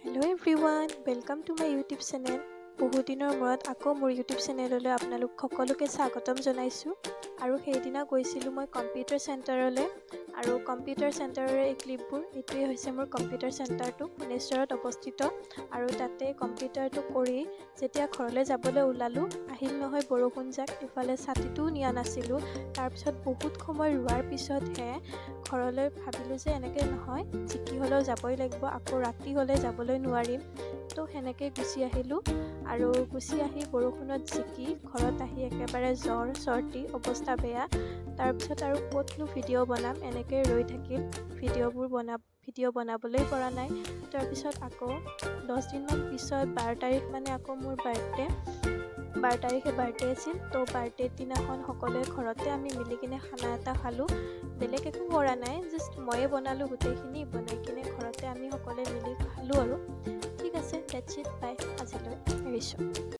Hello' everyone, welcome to my YouTube channel. বহু দিনৰ মূৰত আকৌ মোৰ ইউটিউব চেনেললৈ আপোনালোক সকলোকে স্বাগতম জনাইছোঁ। আৰু সেইদিনা গৈছিলোঁ মই কম্পিউটাৰ চেণ্টাৰলৈ। আৰু কম্পিউটাৰ চেণ্টাৰৰ এই ক্লিপবোৰ, এইটোৱে হৈছে মোৰ কম্পিউটাৰ চেণ্টাৰটো ভুৱনেশ্বৰত অৱস্থিত। আৰু তাতে কম্পিউটাৰটো কৰি যেতিয়া ঘৰলৈ যাবলৈ ওলালোঁ, আহিল নহয় বৰষুণজাক। ইফালে ছাতিটোও নিয়া নাছিলোঁ। তাৰপিছত বহুত সময় ৰোৱাৰ পিছতহে ঘৰলৈ ভাবিলোঁ যে এনেকৈ নহয়, জিকি হ'লেও যাবই লাগিব, আকৌ ৰাতি হ'লে যাবলৈ নোৱাৰিম। তো সেনেকৈ গুচি আহিলোঁ। আৰু গুচি আহি বৰষুণত জিকি ঘৰত আহি একেবাৰে জ্বৰ চৰ্দি অৱস্থা বেয়া। তাৰপিছত আৰু ক'তনো ভিডিঅ' বনাম, এনেকৈ ৰৈ থাকিল। ভিডিঅ' বনাবলৈ পৰা নাই। তাৰপিছত আকৌ 10 দিনমান পিছত 12 তাৰিখ মানে আকৌ মোৰ বাৰ্থডে 12 তাৰিখে বাৰ্থডে আছিল। তো বাৰ্থডেৰ দিনাখন সকলোৱে ঘৰতে আমি মিলি কিনে খানা এটা খালোঁ। বেলেগ একো কৰা নাই, জাষ্ট ময়ে বনালোঁ গোটেইখিনি। বনাই কিনে ঘৰতে আমি সকলোৱে মিলি খালোঁ আৰু। ঠিক আছে, ডেটছ ইট, বাই, আজিলৈ এৰিছোঁ।